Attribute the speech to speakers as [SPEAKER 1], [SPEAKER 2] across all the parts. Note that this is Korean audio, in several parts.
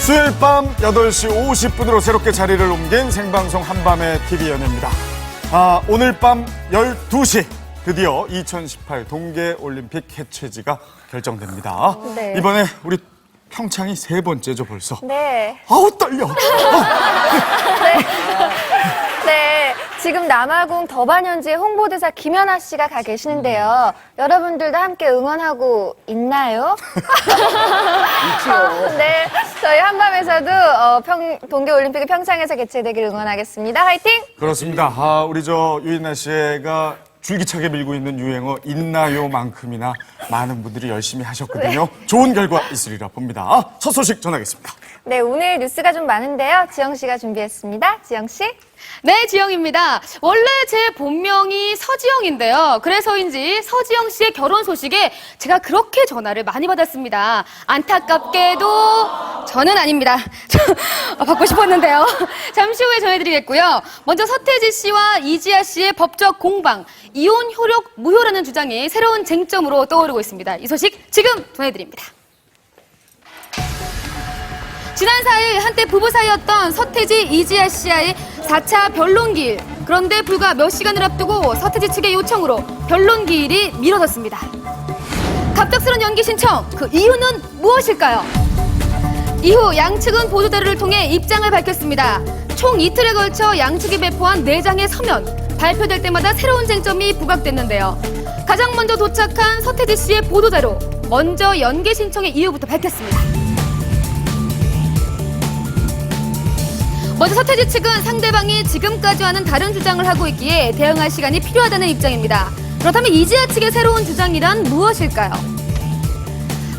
[SPEAKER 1] 수요일 밤 8시 50분으로 새롭게 자리를 옮긴 생방송 한밤의 TV연예입니다. 오늘 밤 12시 드디어 2018 동계올림픽 개최지가 결정됩니다.
[SPEAKER 2] 네.
[SPEAKER 1] 이번에 우리 평창이 3번째죠 벌써.
[SPEAKER 2] 네.
[SPEAKER 1] 아우 떨려.
[SPEAKER 2] 네. 지금 남아공 더반현지의 홍보대사 김연아 씨가 가 계시는데요. 여러분들도 함께 응원하고 있나요? 네. 저희 한밤에서도 동계올림픽이 평창에서 개최되길 응원하겠습니다. 화이팅!
[SPEAKER 1] 그렇습니다. 우리 유인나 씨가 줄기차게 밀고 있는 유행어 있나요만큼이나 많은 분들이 열심히 하셨거든요. 좋은 결과 있으리라 봅니다. 첫 소식 전하겠습니다.
[SPEAKER 2] 네, 오늘 뉴스가 좀 많은데요. 지영 씨가 준비했습니다. 지영 씨.
[SPEAKER 3] 네, 지영입니다. 원래 제 본명이 서지영인데요. 그래서인지 서지영 씨의 결혼 소식에 제가 그렇게 전화를 많이 받았습니다. 안타깝게도 저는 아닙니다. 받고 싶었는데요. 잠시 후에 전해드리겠고요. 먼저 서태지 씨와 이지아 씨의 법적 공방, 이혼 효력 무효라는 주장이 새로운 쟁점으로 떠오르고 있습니다. 이 소식 지금 전해드립니다. 지난 4일 한때 부부 사이였던 서태지, 이지아 씨와의 4차 변론기일. 그런데 불과 몇 시간을 앞두고 서태지 측의 요청으로 변론기일이 미뤄졌습니다. 갑작스런 연기 신청, 그 이유는 무엇일까요? 이후 양측은 보도자료를 통해 입장을 밝혔습니다. 총 이틀에 걸쳐 양측이 배포한 4장의 서면, 발표될 때마다 새로운 쟁점이 부각됐는데요. 가장 먼저 도착한 서태지 씨의 보도자료, 먼저 연기 신청의 이유부터 밝혔습니다. 먼저 서태지 측은 상대방이 지금까지와는 다른 주장을 하고 있기에 대응할 시간이 필요하다는 입장입니다. 그렇다면 이지아 측의 새로운 주장이란 무엇일까요?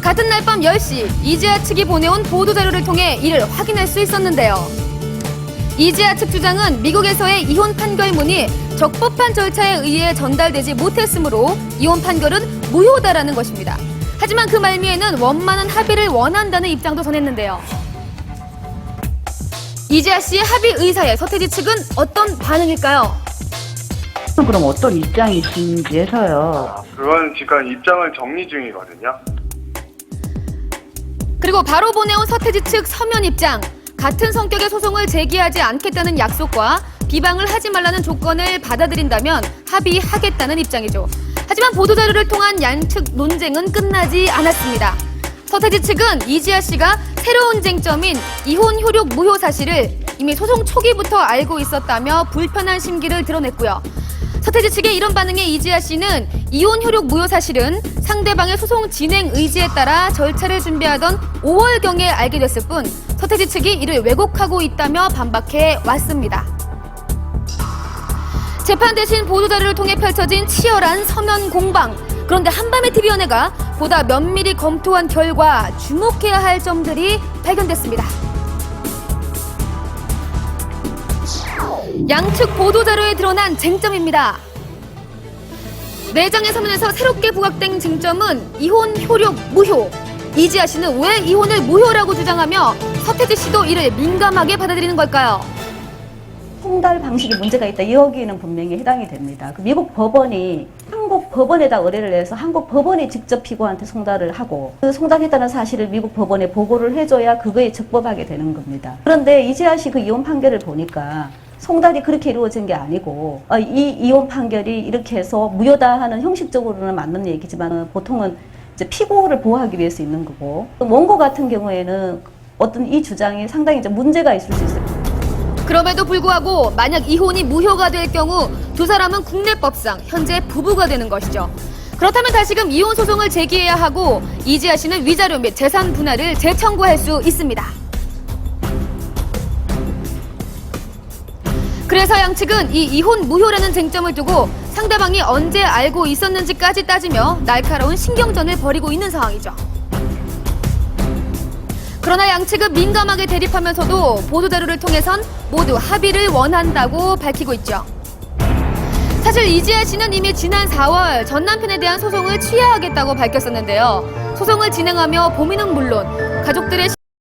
[SPEAKER 3] 같은 날 밤 10시 이지아 측이 보내온 보도자료를 통해 이를 확인할 수 있었는데요. 이지아 측 주장은 미국에서의 이혼 판결문이 적법한 절차에 의해 전달되지 못했으므로 이혼 판결은 무효다라는 것입니다. 하지만 그 말미에는 원만한 합의를 원한다는 입장도 전했는데요. 이지아 씨의 합의 의사에 서태지 측은 어떤 반응일까요?
[SPEAKER 4] 그럼 어떤 입장이신지 해서요.
[SPEAKER 5] 그건 지금 입장을 정리 중이거든요.
[SPEAKER 3] 그리고 바로 보내온 서태지 측 서면 입장. 같은 성격의 소송을 제기하지 않겠다는 약속과 비방을 하지 말라는 조건을 받아들인다면 합의하겠다는 입장이죠. 하지만 보도자료를 통한 양측 논쟁은 끝나지 않았습니다. 서태지 측은 이지아 씨가 새로운 쟁점인 이혼 효력 무효 사실을 이미 소송 초기부터 알고 있었다며 불편한 심기를 드러냈고요. 서태지 측의 이런 반응에 이지아 씨는 이혼 효력 무효 사실은 상대방의 소송 진행 의지에 따라 절차를 준비하던 5월경에 알게 됐을 뿐 서태지 측이 이를 왜곡하고 있다며 반박해 왔습니다. 재판 대신 보도자료를 통해 펼쳐진 치열한 서면 공방. 그런데 한밤의 TV연예가 보다 면밀히 검토한 결과 주목해야 할 점들이 발견됐습니다. 양측 보도자료에 드러난 쟁점입니다. 4장의 서면에서 새롭게 부각된 쟁점은 이혼 효력 무효. 이지아 씨는 왜 이혼을 무효라고 주장하며 서태지 씨도 이를 민감하게 받아들이는 걸까요?
[SPEAKER 4] 송달 방식에 문제가 있다. 여기는 분명히 해당이 됩니다. 미국 법원이 한국 법원에다 의뢰를 해서 한국 법원이 직접 피고한테 송달을 하고 그 송달했다는 사실을 미국 법원에 보고를 해줘야 그거에 적법하게 되는 겁니다. 그런데 이지아 씨 그 이혼 판결을 보니까 송달이 그렇게 이루어진 게 아니고 이 이혼 판결이 이렇게 해서 무효다 하는 형식적으로는 맞는 얘기지만 보통은 이제 피고를 보호하기 위해서 있는 거고 원고 같은 경우에는 어떤 이 주장이 상당히 이제 문제가 있을 수 있어요.
[SPEAKER 3] 그럼에도 불구하고 만약 이혼이 무효가 될 경우 두 사람은 국내법상 현재 부부가 되는 것이죠. 그렇다면 다시금 이혼 소송을 제기해야 하고 이지아 씨는 위자료 및 재산 분할을 재청구할 수 있습니다. 그래서 양측은 이 이혼 무효라는 쟁점을 두고 상대방이 언제 알고 있었는지까지 따지며 날카로운 신경전을 벌이고 있는 상황이죠. 그러나 양측은 민감하게 대립하면서도 보도자료를 통해선 모두 합의를 원한다고 밝히고 있죠. 사실 이지아 씨는 이미 지난 4월 전 남편에 대한 소송을 취하하겠다고 밝혔었는데요. 소송을 진행하며 범인은 물론 가족들의